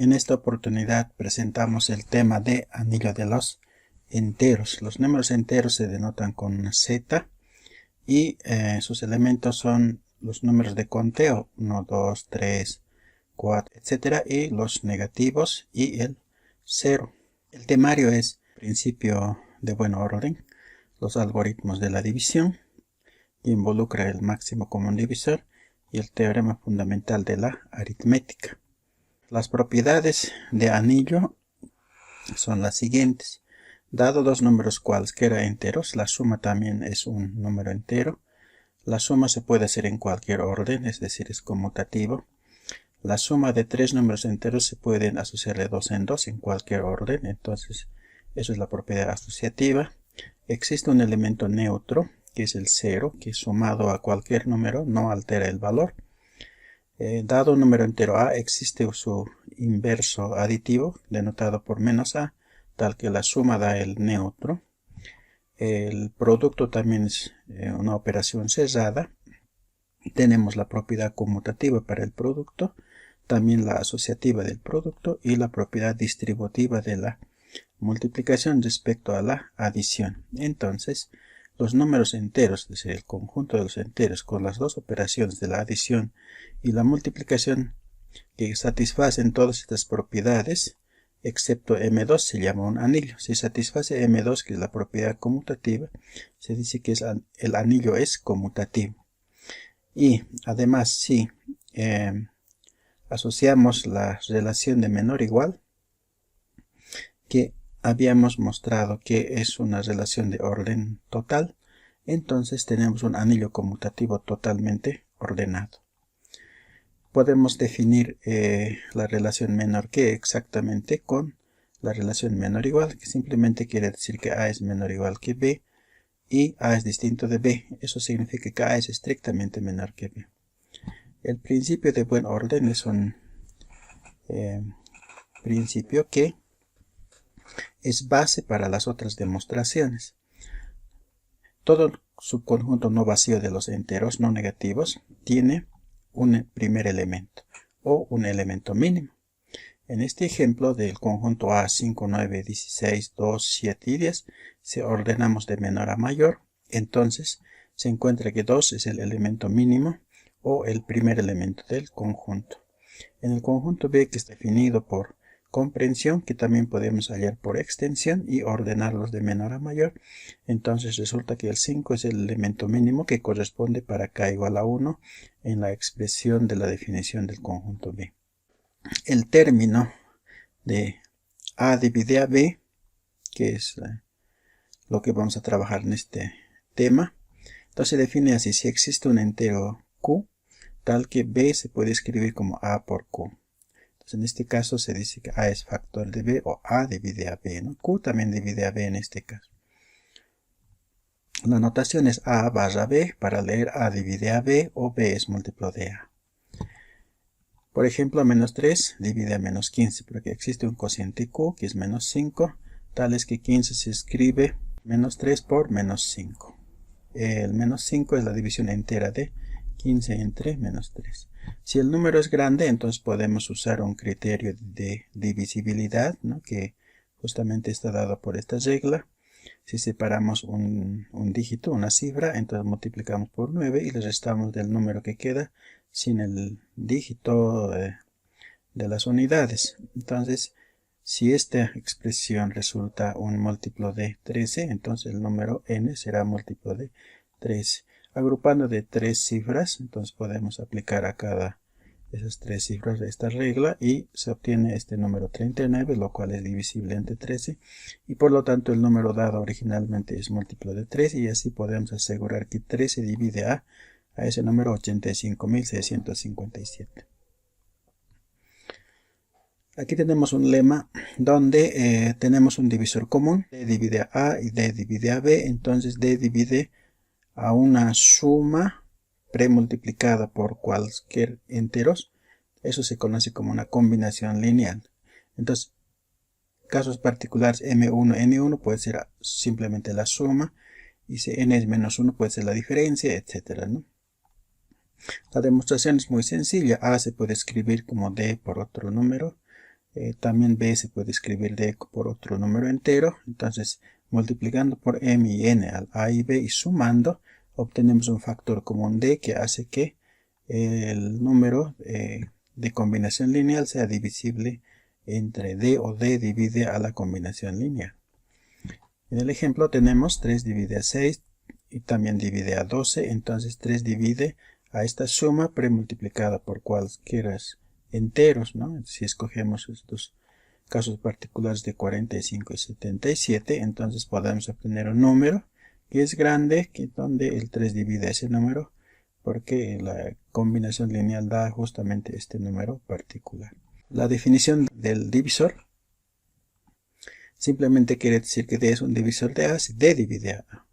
En esta oportunidad presentamos el tema de anillo de los enteros. Los números enteros se denotan con una Z y sus elementos son los números de conteo 1, 2, 3, 4, etc. y los negativos y el 0. El temario es principio de buen orden, los algoritmos de la división, que involucra el máximo común divisor y el teorema fundamental de la aritmética. Las propiedades de anillo son las siguientes. Dado dos números cualesquiera enteros, la suma también es un número entero. La suma se puede hacer en cualquier orden, es decir, es conmutativo. La suma de tres números enteros se pueden asociar de dos en cualquier orden, entonces eso es la propiedad asociativa. Existe un elemento neutro, que es el 0, que sumado a cualquier número no altera el valor. Dado un número entero a, existe su inverso aditivo, denotado por menos a, tal que la suma da el neutro. El producto también es una operación cerrada. Tenemos la propiedad conmutativa para el producto, también la asociativa del producto y la propiedad distributiva de la multiplicación respecto a la adición. Entonces, los números enteros, es decir, el conjunto de los enteros con las dos operaciones de la adición y la multiplicación que satisfacen todas estas propiedades, excepto M2, se llama un anillo. Si satisface M2, que es la propiedad conmutativa, se dice que el anillo es conmutativo. Y además, si asociamos la relación de menor igual, que habíamos mostrado que es una relación de orden total, entonces tenemos un anillo conmutativo totalmente ordenado. Podemos definir la relación menor que exactamente con la relación menor igual, que simplemente quiere decir que A es menor o igual que B y A es distinto de B. Eso significa que A es estrictamente menor que B. El principio de buen orden es un principio que es base para las otras demostraciones. Todo subconjunto no vacío de los enteros no negativos tiene un primer elemento o un elemento mínimo. En este ejemplo del conjunto A 5, 9, 16, 2, 7 y 10 se ordenamos de menor a mayor, entonces se encuentra que 2 es el elemento mínimo o el primer elemento del conjunto. En el conjunto B, que es definido por comprensión, que también podemos hallar por extensión y ordenarlos de menor a mayor, entonces resulta que el 5 es el elemento mínimo que corresponde para k igual a 1 en la expresión de la definición del conjunto B. El término de A divide a B, que es lo que vamos a trabajar en este tema, entonces se define así: si existe un entero Q, tal que B se puede escribir como A por Q. En este caso se dice que A es factor de B o A divide a B, ¿no? Q también divide a B en este caso. La notación es A barra B para leer A divide a B o B es múltiplo de A. Por ejemplo, menos 3 divide a menos 15 porque existe un cociente Q que es menos 5, tal es que 15 se escribe menos 3 por menos 5. El menos 5 es la división entera de 15 entre menos 3. Si el número es grande, entonces podemos usar un criterio de divisibilidad, ¿no?, que justamente está dado por esta regla. Si separamos un dígito, una cifra, entonces multiplicamos por 9 y le restamos del número que queda sin el dígito de las unidades. Entonces, si esta expresión resulta un múltiplo de 13, entonces el número n será múltiplo de 13. Agrupando de tres cifras, entonces podemos aplicar a cada de esas tres cifras esta regla y se obtiene este número 39, lo cual es divisible entre 13 y por lo tanto el número dado originalmente es múltiplo de 13 y así podemos asegurar que 13 divide a ese número 85.657. Aquí tenemos un lema donde tenemos un divisor común, D divide a A y D divide a B, entonces D divide a una suma premultiplicada por cualquier enteros. Eso se conoce como una combinación lineal. Entonces, casos particulares M1, N1 puede ser simplemente la suma, y si N es menos 1 puede ser la diferencia, etc., ¿no? La demostración es muy sencilla. A se puede escribir como D por otro número, También b se puede escribir d por otro número entero. Entonces, multiplicando por m y n al a y b y sumando, obtenemos un factor común d que hace que el número de combinación lineal sea divisible entre d, o d divide a la combinación lineal. En el ejemplo tenemos 3 divide a 6 y también divide a 12. Entonces 3 divide a esta suma premultiplicada por cualquiera enteros, ¿no? Si escogemos estos casos particulares de 45 y 77, entonces podemos obtener un número que es grande, donde el 3 divide a ese número, porque la combinación lineal da justamente este número particular. La definición del divisor simplemente quiere decir que d es un divisor de a si d divide a a.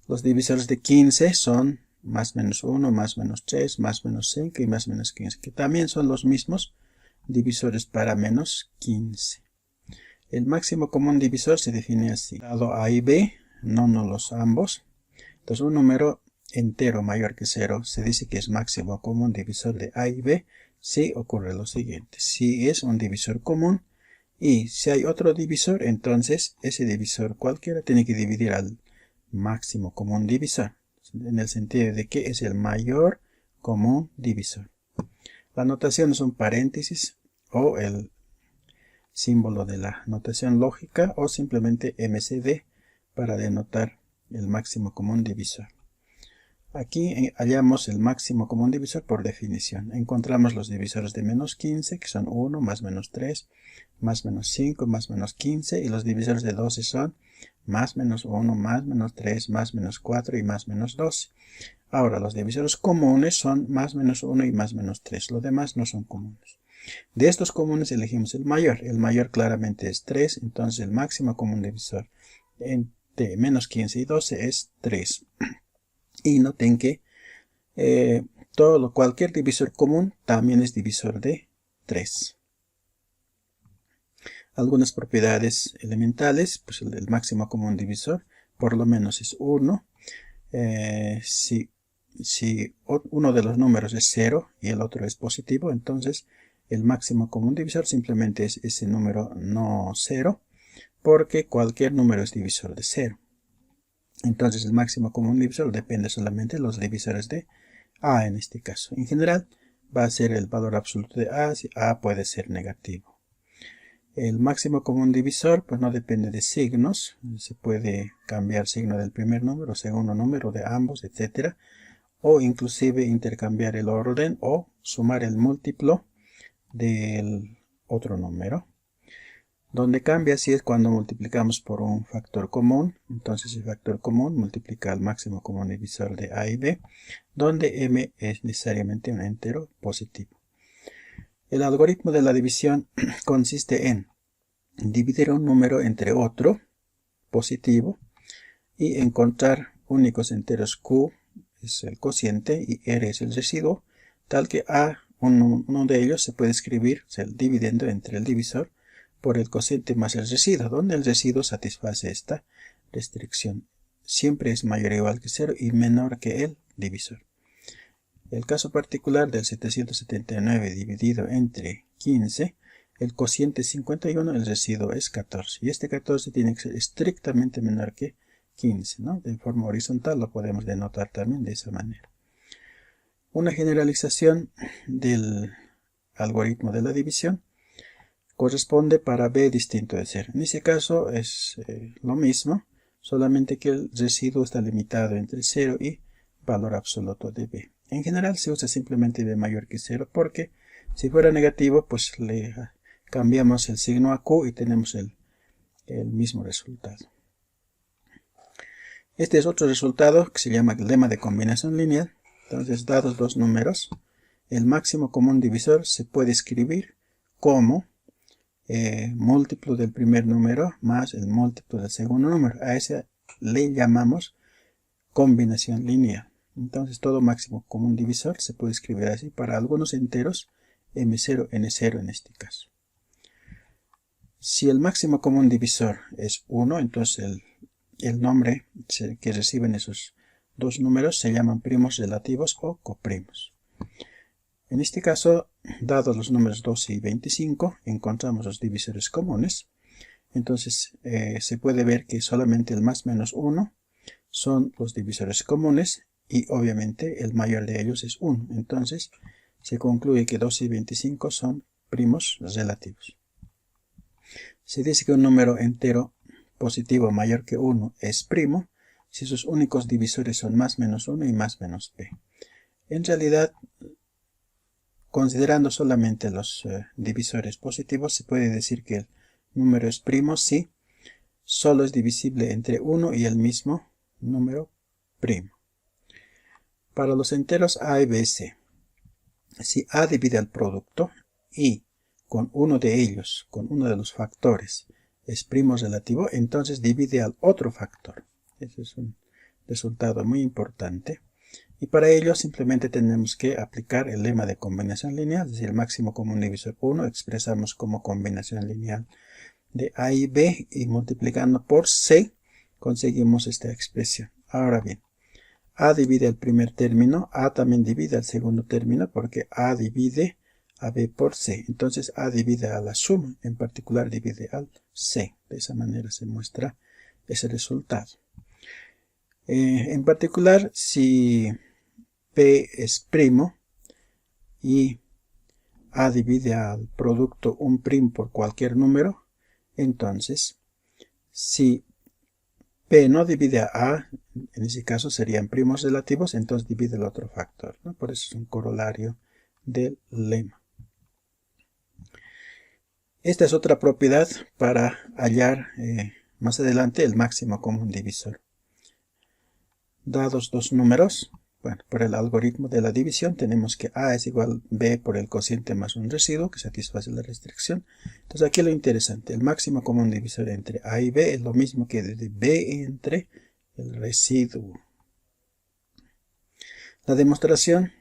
Los divisores de 15 son más menos 1, más menos 3, más menos 5 y más menos 15, que también son los mismos divisores para menos 15. El máximo común divisor se define así: dado a y b, no nulos ambos. Entonces un número entero mayor que 0 se dice que es máximo común divisor de a y b si ocurre lo siguiente: si es un divisor común y si hay otro divisor, entonces ese divisor cualquiera tiene que dividir al máximo común divisor, en el sentido de que es el mayor común divisor. La notación es un paréntesis o el símbolo de la notación lógica, o simplemente MCD para denotar el máximo común divisor. Aquí hallamos el máximo común divisor por definición. Encontramos los divisores de menos 15, que son 1, más menos 3, más menos 5, más menos 15, y los divisores de 12 son más menos 1, más menos 3, más menos 4 y más menos 12. Ahora, los divisores comunes son más menos 1 y más menos 3. Los demás no son comunes. De estos comunes elegimos el mayor. El mayor claramente es 3, entonces el máximo común divisor entre menos 15 y 12 es 3. Y noten que cualquier divisor común también es divisor de 3. Algunas propiedades elementales: pues el máximo común divisor por lo menos es 1. Si uno de los números es 0 y el otro es positivo, entonces el máximo común divisor simplemente es ese número no 0, porque cualquier número es divisor de 0. Entonces el máximo común divisor depende solamente de los divisores de a en este caso. En general va a ser el valor absoluto de a si a puede ser negativo. El máximo común divisor pues no depende de signos. Se puede cambiar signo del primer número, segundo número, de ambos, etc. O inclusive intercambiar el orden o sumar el múltiplo del otro número. Donde cambia si es cuando multiplicamos por un factor común. Entonces el factor común multiplica al máximo común divisor de a y b, donde m es necesariamente un entero positivo. El algoritmo de la división consiste en dividir un número entre otro positivo y encontrar únicos enteros. Q es el cociente y R es el residuo, tal que a uno de ellos se puede escribir, o sea, el dividendo entre el divisor por el cociente más el residuo, donde el residuo satisface esta restricción. Siempre es mayor o igual que 0 y menor que el divisor. El caso particular del 779 dividido entre 15, el cociente es 51, el residuo es 14. Y este 14 tiene que ser estrictamente menor que 15, ¿no? De forma horizontal lo podemos denotar también de esa manera. Una generalización del algoritmo de la división corresponde para b distinto de 0. En ese caso es lo mismo, solamente que el residuo está limitado entre 0 y valor absoluto de b. En general se usa simplemente b mayor que 0, porque si fuera negativo, pues le cambiamos el signo a q y tenemos el mismo resultado. Este es otro resultado que se llama el lema de combinación lineal. Entonces, dados dos números, el máximo común divisor se puede escribir como múltiplo del primer número más el múltiplo del segundo número. A ese le llamamos combinación lineal. Entonces todo máximo común divisor se puede escribir así para algunos enteros, m0, n0 en este caso. Si el máximo común divisor es 1, entonces el nombre que reciben esos dos números se llaman primos relativos o coprimos. En este caso dados los números 12 y 25, encontramos los divisores comunes. Entonces se puede ver que solamente el más menos 1 son los divisores comunes y obviamente el mayor de ellos es 1. Entonces se concluye que 12 y 25 son primos relativos. Se dice que un número entero positivo mayor que 1 es primo si sus únicos divisores son más menos 1 y más menos b. En realidad, considerando solamente los divisores positivos, se puede decir que el número es primo si solo es divisible entre 1 y el mismo número primo. Para los enteros a y b, c, si a divide al producto y con uno de ellos, con uno de los factores, es primo relativo, entonces divide al otro factor. Ese es un resultado muy importante. Y para ello simplemente tenemos que aplicar el lema de combinación lineal, es decir, el máximo común divisor 1 expresamos como combinación lineal de a y b, y multiplicando por c conseguimos esta expresión. Ahora bien, a divide el primer término, a también divide el segundo término porque a divide a b por c. Entonces a divide a la suma, en particular divide al c. De esa manera se muestra ese resultado. En particular, si p es primo y a divide al producto un primo por cualquier número, entonces si p no divide a a, en ese caso serían primos relativos, entonces divide el otro factor, ¿no? Por eso es un corolario del lema. Esta es otra propiedad para hallar más adelante el máximo común divisor. Dados dos números, bueno, por el algoritmo de la división tenemos que a es igual a b por el cociente más un residuo que satisface la restricción. Entonces aquí lo interesante, el máximo común divisor entre a y b es lo mismo que de b entre el residuo. La demostración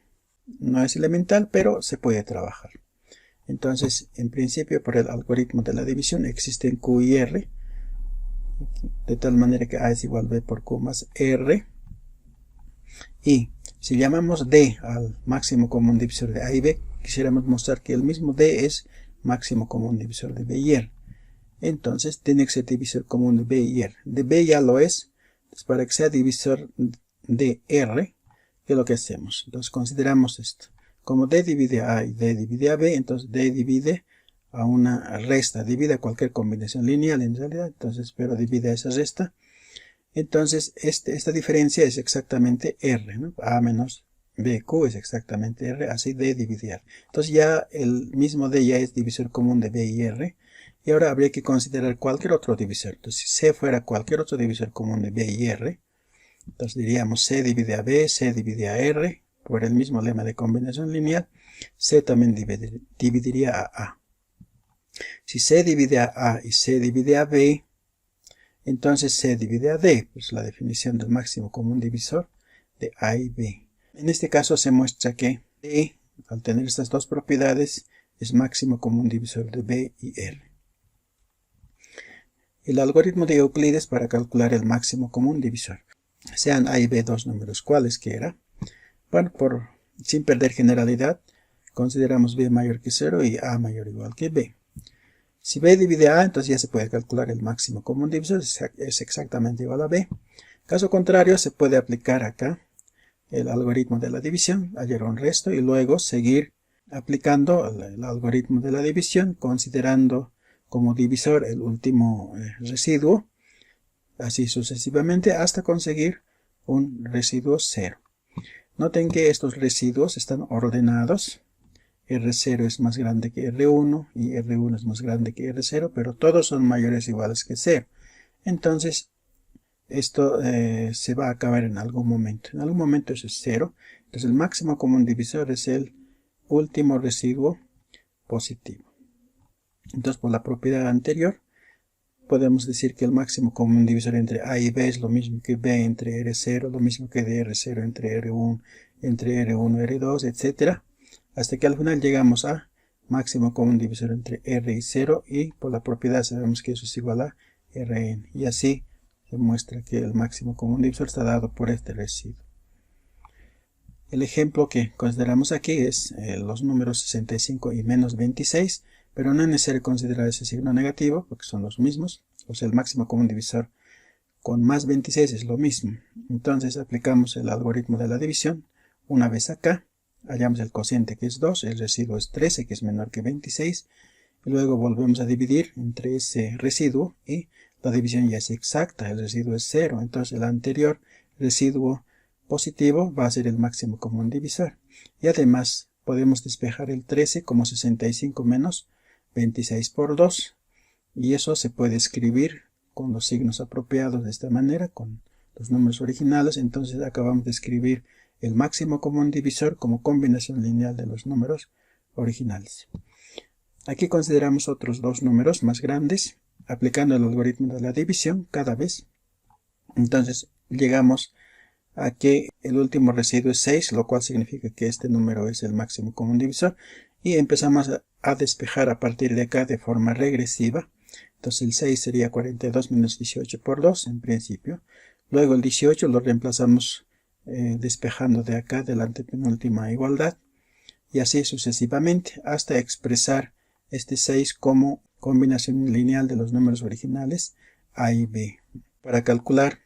no es elemental, pero se puede trabajar. Entonces, en principio, por el algoritmo de la división existen q y r, de tal manera que a es igual a b por q más r. Y si llamamos d al máximo común divisor de a y b, quisiéramos mostrar que el mismo d es máximo común divisor de b y r. Entonces tiene que ser divisor común de b y r. De b ya lo es. Entonces, para que sea divisor de r, ¿qué es lo que hacemos? Entonces consideramos esto. Como d divide a y d divide a b, entonces d divide a una resta, divide a cualquier combinación lineal en realidad, entonces, pero divide a esa resta. Entonces, esta diferencia es exactamente r, ¿no? A menos bq es exactamente r, así d divide r. Entonces ya el mismo d ya es divisor común de b y r. Y ahora habría que considerar cualquier otro divisor. Entonces, si c fuera cualquier otro divisor común de b y r, entonces diríamos c divide a b, c divide a r. Por el mismo lema de combinación lineal, c también dividiría a a. Si c divide a a y c divide a b, entonces c divide a d, pues la definición del máximo común divisor de a y b. En este caso se muestra que d, al tener estas dos propiedades, es máximo común divisor de b y r. El algoritmo de Euclides para calcular el máximo común divisor. Sean a y b dos números cualesquiera. Bueno, sin perder generalidad, consideramos b mayor que 0 y a mayor o igual que b. Si b divide a, entonces ya se puede calcular el máximo común divisor, es exactamente igual a b. Caso contrario, se puede aplicar acá el algoritmo de la división, hallar un resto y luego seguir aplicando el algoritmo de la división, considerando como divisor el último residuo, así sucesivamente hasta conseguir un residuo 0. Noten que estos residuos están ordenados. R0 es más grande que R1 y R1 es más grande que R0, pero todos son mayores o iguales que 0. Entonces, esto se va a acabar en algún momento. En algún momento eso es 0. Entonces, el máximo común divisor es el último residuo positivo. Entonces, por la propiedad anterior, podemos decir que el máximo común divisor entre a y b es lo mismo que b entre R0, lo mismo que de R0 entre R1, entre R1, R2, etc. Hasta que al final llegamos a máximo común divisor entre R y 0 y por la propiedad sabemos que eso es igual a Rn. Y así se muestra que el máximo común divisor está dado por este residuo. El ejemplo que consideramos aquí es los números 65 y menos 26, pero no es necesario considerar ese signo negativo porque son los mismos, o sea, el máximo común divisor con más 26 es lo mismo. Entonces aplicamos el algoritmo de la división. Una vez acá, hallamos el cociente que es 2, el residuo es 13 que es menor que 26, y luego volvemos a dividir entre ese residuo y la división ya es exacta, el residuo es 0, entonces el anterior residuo positivo va a ser el máximo común divisor. Y además podemos despejar el 13 como 65 menos 26 por 2, y eso se puede escribir con los signos apropiados de esta manera, con los números originales. Entonces acabamos de escribir el máximo común divisor como combinación lineal de los números originales. Aquí consideramos otros dos números más grandes, aplicando el algoritmo de la división cada vez. Entonces llegamos a que el último residuo es 6, lo cual significa que este número es el máximo común divisor, y empezamos a despejar a partir de acá de forma regresiva. Entonces el 6 sería 42 menos 18 por 2 en principio. Luego el 18 lo reemplazamos despejando de acá de la antepenúltima igualdad, y así sucesivamente hasta expresar este 6 como combinación lineal de los números originales a y b. Para calcular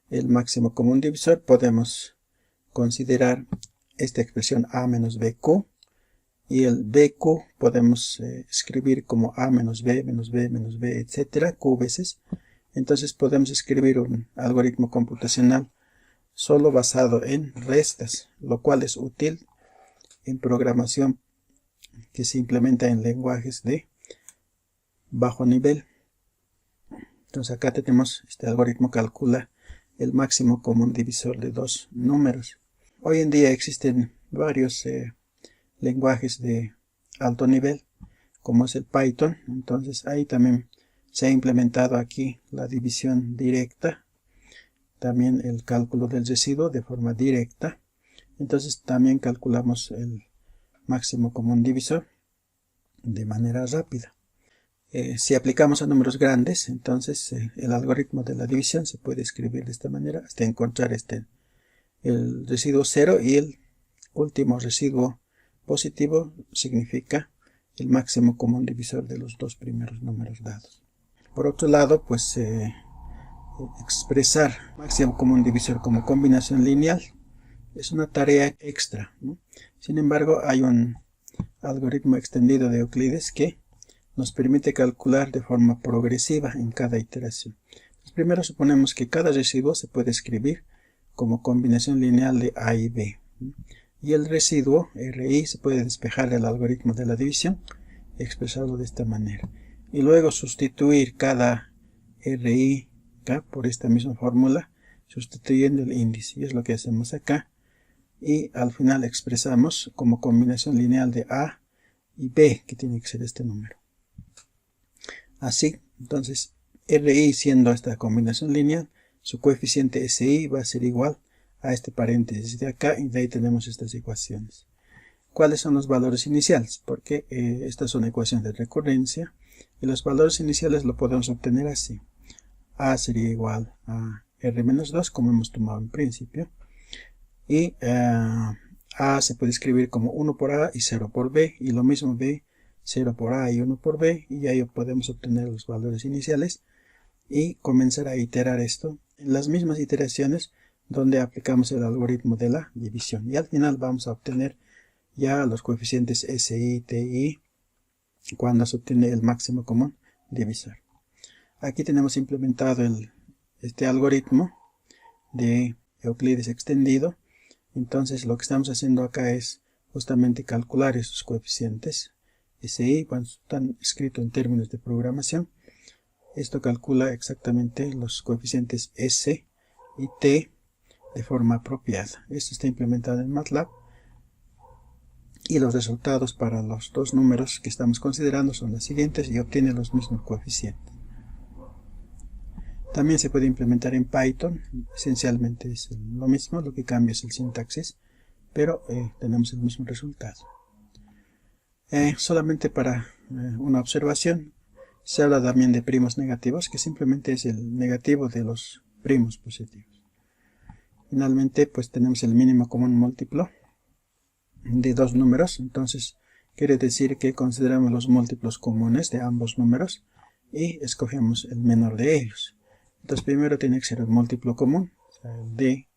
el máximo común divisor podemos considerar esta expresión a menos bq, y el bq podemos escribir como a menos b, etc. q veces. Entonces podemos escribir un algoritmo computacional solo basado en restas, lo cual es útil en programación que se implementa en lenguajes de bajo nivel. Entonces acá tenemos este algoritmo calcula el máximo común divisor de dos números. Hoy en día existen varios lenguajes de alto nivel, como es el Python. Entonces ahí también se ha implementado aquí la división directa, también el cálculo del residuo de forma directa. Entonces también calculamos el máximo común divisor de manera rápida. Si aplicamos a números grandes, entonces el algoritmo de la división se puede escribir de esta manera hasta encontrar el residuo 0, y el último residuo positivo significa el máximo común divisor de los dos primeros números dados. Por otro lado, pues expresar máximo común divisor como combinación lineal es una tarea extra, ¿no? Sin embargo, hay un algoritmo extendido de Euclides que nos permite calcular de forma progresiva en cada iteración. Entonces, primero suponemos que cada residuo se puede escribir como combinación lineal de a y b, ¿no? Y el residuo, RI, se puede despejar del algoritmo de la división y expresarlo de esta manera. Y luego sustituir cada RI acá por esta misma fórmula, sustituyendo el índice. Y es lo que hacemos acá. Y al final expresamos como combinación lineal de A y B, que tiene que ser este número. Así, entonces, RI siendo esta combinación lineal, su coeficiente SI va a ser igual a este paréntesis de acá, y de ahí tenemos estas ecuaciones. ¿Cuáles son los valores iniciales? Porque estas son ecuaciones de recurrencia, y los valores iniciales lo podemos obtener así. A sería igual a R-2, como hemos tomado en principio, y A se puede escribir como 1 por A y 0 por B, y lo mismo B, 0 por A y 1 por B, y ahí podemos obtener los valores iniciales y comenzar a iterar esto en las mismas iteraciones donde aplicamos el algoritmo de la división, y al final vamos a obtener ya los coeficientes SI, TI, cuando se obtiene el máximo común divisor. Aquí tenemos implementado este algoritmo de Euclides extendido. Entonces lo que estamos haciendo acá es justamente calcular esos coeficientes SI cuando están escritos en términos de programación. Esto calcula exactamente los coeficientes S y T de forma apropiada. Esto está implementado en MATLAB, y los resultados para los dos números que estamos considerando son los siguientes, y obtiene los mismos coeficientes. También se puede implementar en Python, esencialmente es lo mismo, lo que cambia es el sintaxis, pero tenemos el mismo resultado. Solamente para una observación, se habla también de primos negativos, que simplemente es el negativo de los primos positivos. Finalmente, pues tenemos el mínimo común múltiplo de dos números. Entonces, quiere decir que consideramos los múltiplos comunes de ambos números y escogemos el menor de ellos. Entonces, primero tiene que ser el múltiplo común. O sea, el D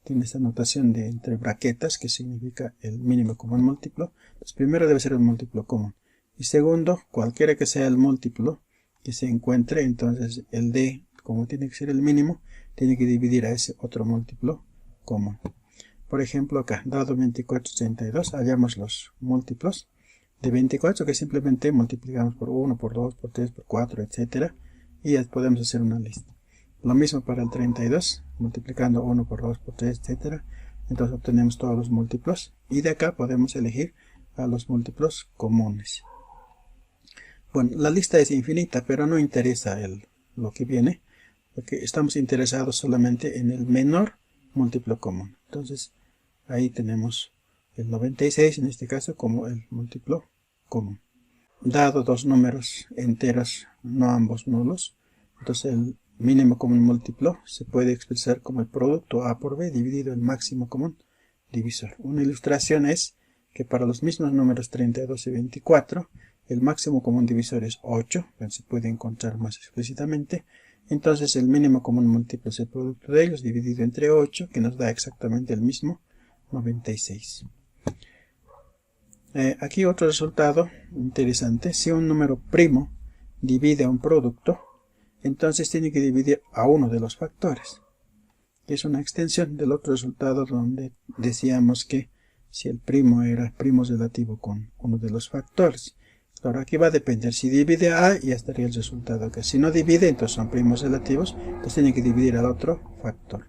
tiene esta notación de entre braquetas, que significa el mínimo común múltiplo. Entonces, primero debe ser el múltiplo común. Y segundo, cualquiera que sea el múltiplo que se encuentre, entonces el D, como tiene que ser el mínimo, tiene que dividir a ese otro múltiplo común. Por ejemplo, acá, dado 24 y 32, hallamos los múltiplos de 24, que simplemente multiplicamos por 1, por 2, por 3, por 4, etc. Y ya podemos hacer una lista. Lo mismo para el 32, multiplicando 1 por 2, por 3, etc. Entonces obtenemos todos los múltiplos. Y de acá podemos elegir a los múltiplos comunes. Bueno, la lista es infinita, pero no interesa lo que viene, porque estamos interesados solamente en el menor múltiplo común. Entonces, ahí tenemos el 96, en este caso, como el múltiplo común. Dado dos números enteros, no ambos nulos, entonces el mínimo común múltiplo se puede expresar como el producto A por B dividido el máximo común divisor. Una ilustración es que para los mismos números 32 y 24, el máximo común divisor es 8, pero se puede encontrar más explícitamente. Entonces el mínimo común múltiplo es el producto de ellos dividido entre 8, que nos da exactamente el mismo 96. Aquí otro resultado interesante. Si un número primo divide a un producto, entonces tiene que dividir a uno de los factores. Es una extensión del otro resultado donde decíamos que si el primo era primo relativo con uno de los factores. Claro, aquí va a depender. Si divide a A, ya estaría el resultado acá. Si no divide, entonces son primos relativos, entonces tiene que dividir al otro factor.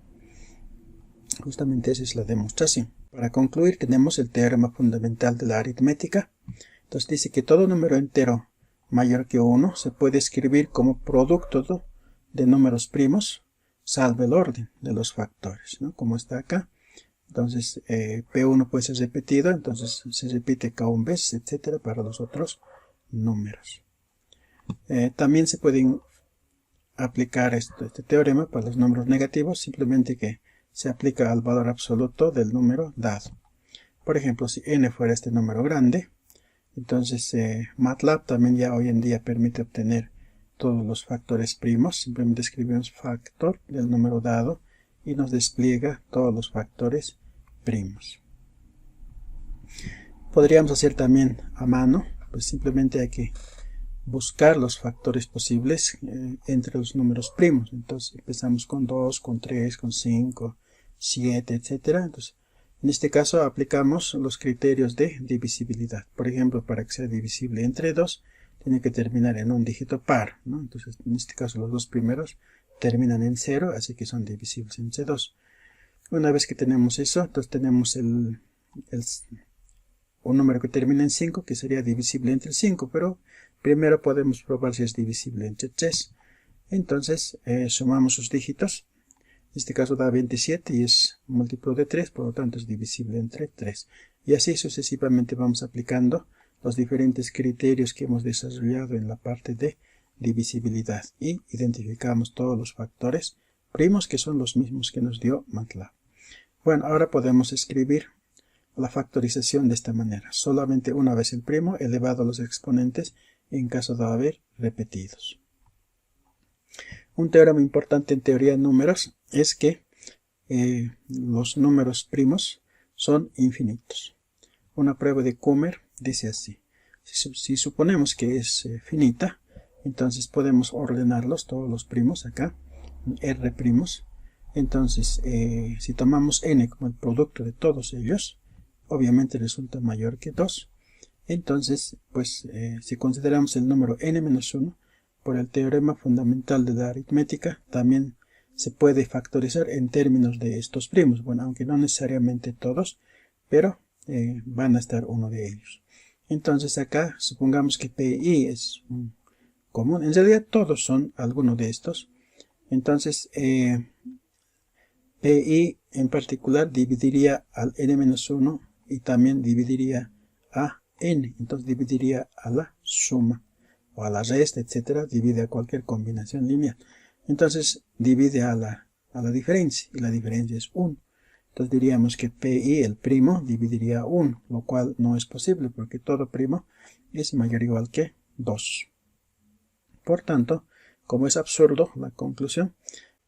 Justamente esa es la demostración. Para concluir, tenemos el teorema fundamental de la aritmética. Entonces dice que todo número entero mayor que 1 se puede escribir como producto de números primos, salvo el orden de los factores, ¿no? Como está acá. Entonces P1 puede ser repetido, entonces se repite K1 veces, etcétera, para los otros números. También se pueden aplicar este teorema para los números negativos, simplemente que se aplica al valor absoluto del número dado. Por ejemplo, si n fuera este número grande, entonces MATLAB también ya hoy en día permite obtener todos los factores primos. Simplemente escribimos factor del número dado y nos despliega todos los factores primos. Podríamos hacer también a mano, pues simplemente hay que buscar los factores posibles entre los números primos. Entonces empezamos con 2, con 3, con 5, 7, etc. Entonces, en este caso aplicamos los criterios de divisibilidad. Por ejemplo, para que sea divisible entre 2, tiene que terminar en un dígito par, ¿no? Entonces, en este caso los dos primeros terminan en 0, así que son divisibles entre 2. Una vez que tenemos eso, entonces tenemos un número que termina en 5, que sería divisible entre 5, pero primero podemos probar si es divisible entre 3. Entonces sumamos sus dígitos. En este caso da 27 y es múltiplo de 3, por lo tanto es divisible entre 3. Y así sucesivamente vamos aplicando los diferentes criterios que hemos desarrollado en la parte de divisibilidad. Y identificamos todos los factores primos que son los mismos que nos dio MATLAB. Bueno, ahora podemos escribir la factorización de esta manera. Solamente una vez el primo elevado a los exponentes en caso de haber repetidos. Un teorema importante en teoría de números es que los números primos son infinitos. Una prueba de Kummer dice así. Si suponemos que es finita, entonces podemos ordenarlos, todos los primos acá, R primos. Entonces, si tomamos n como el producto de todos ellos, obviamente resulta mayor que 2. Entonces, pues, si consideramos el número n-1, por el teorema fundamental de la aritmética, también se puede factorizar en términos de estos primos. Bueno, aunque no necesariamente todos, pero van a estar uno de ellos. Entonces acá, supongamos que PI es común. En realidad todos son alguno de estos. Entonces, PI en particular dividiría al n-1 y también dividiría a n. Entonces dividiría a la suma o a la resta, etcétera. Divide a cualquier combinación lineal. Entonces divide a la a la diferencia, y la diferencia es 1. Entonces diríamos que PI, el primo, dividiría 1, lo cual no es posible porque todo primo es mayor o igual que 2. Por tanto, como es absurdo la conclusión,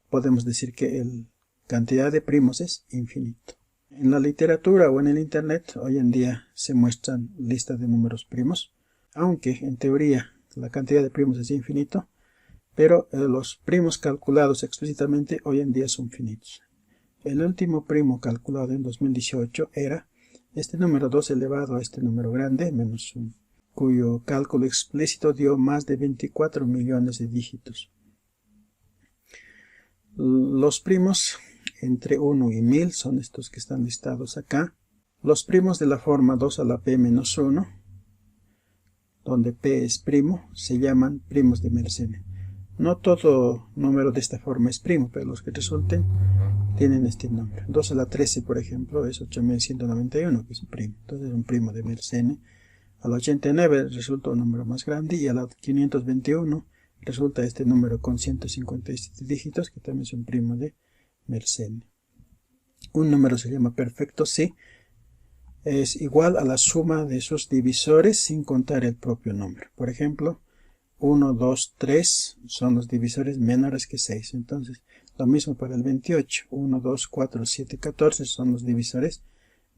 podemos decir que la cantidad de primos es infinito. En la literatura o en el internet hoy en día se muestran listas de números primos, aunque en teoría la cantidad de primos es infinito, pero los primos calculados explícitamente hoy en día son finitos. El último primo calculado en 2018 era este número 2 elevado a este número grande menos 1, cuyo cálculo explícito dio más de 24 millones de dígitos. Los primos entre 1 y 1000 son estos que están listados acá. Los primos de la forma 2 a la p menos 1, donde p es primo, se llaman primos de Mersenne. No todo número de esta forma es primo, pero los que resulten tienen este nombre. 2 a la 13, por ejemplo, es 8191, que es un primo. Entonces es un primo de Mersenne. A la 89 resulta un número más grande, y a la 521 resulta este número con 157 dígitos, que también es un primo de Mersenne. Un número se llama perfecto si es igual a la suma de sus divisores sin contar el propio número. Por ejemplo, 1, 2, 3 son los divisores menores que 6. Entonces, lo mismo para el 28. 1, 2, 4, 7, 14 son los divisores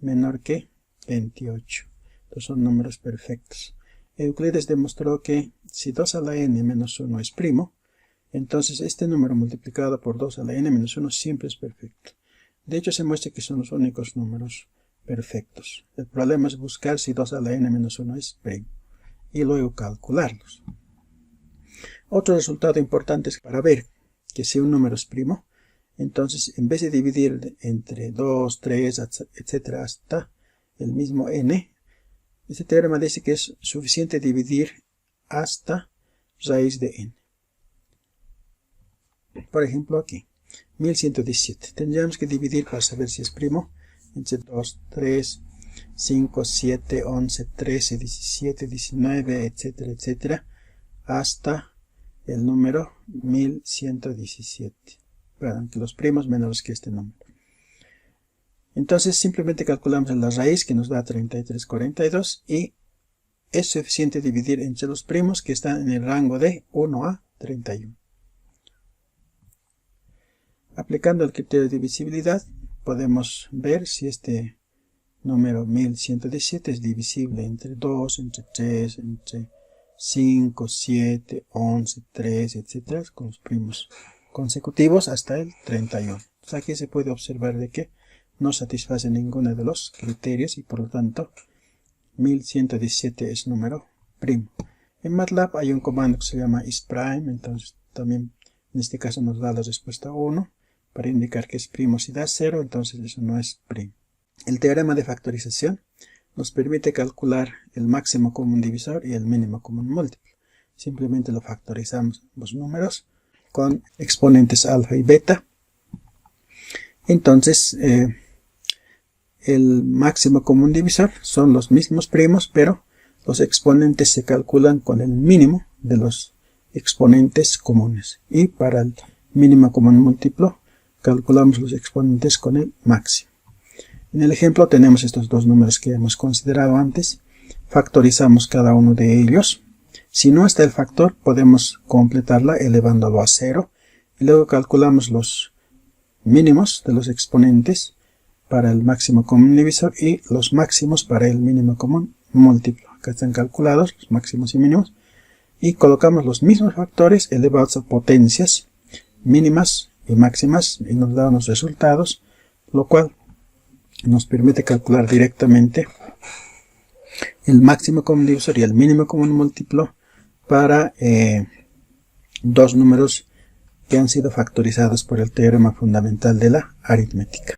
menor que 28. Entonces son números perfectos. Euclides demostró que si 2 a la n menos 1 es primo, entonces este número multiplicado por 2 a la n menos 1 siempre es perfecto. De hecho, se muestra que son los únicos números perfectos. El problema es buscar si 2 a la n menos 1 es primo y luego calcularlos. Otro resultado importante es para ver que si un número es primo, entonces en vez de dividir entre 2, 3, etc. hasta el mismo n, este teorema dice que es suficiente dividir hasta raíz de n. Por ejemplo aquí, 1117. Tendríamos que dividir para saber si es primo entre 2, 3, 5, 7, 11, 13, 17, 19, etcétera, etcétera, hasta el número 1117. Perdón, que los primos menores que este número. Entonces simplemente calculamos la raíz que nos da 3342 y es suficiente dividir entre los primos que están en el rango de 1 a 31. Aplicando el criterio de divisibilidad podemos ver si este número 1117 es divisible entre 2, entre 3, entre 5, 7, 11, 13, etc. con los primos consecutivos hasta el 31. Entonces aquí se puede observar de que no satisface ninguno de los criterios y por lo tanto 1117 es número primo. En MATLAB hay un comando que se llama isPrime, entonces también en este caso nos da la respuesta 1 para indicar que es primo. Si da 0, entonces eso no es primo. El teorema de factorización nos permite calcular el máximo común divisor y el mínimo común múltiplo. Simplemente lo factorizamos los números con exponentes alfa y beta. Entonces el máximo común divisor son los mismos primos, pero los exponentes se calculan con el mínimo de los exponentes comunes. Y para el mínimo común múltiplo calculamos los exponentes con el máximo. En el ejemplo tenemos estos dos números que hemos considerado antes. Factorizamos cada uno de ellos. Si no está el factor, podemos completarla elevándolo a 0. Y luego calculamos los mínimos de los exponentes para el máximo común divisor y los máximos para el mínimo común múltiplo. Acá están calculados los máximos y mínimos. Y colocamos los mismos factores elevados a potencias mínimas y máximas y nos da unos resultados, lo cual nos permite calcular directamente el máximo común divisor y el mínimo común múltiplo para dos números que han sido factorizados por el teorema fundamental de la aritmética.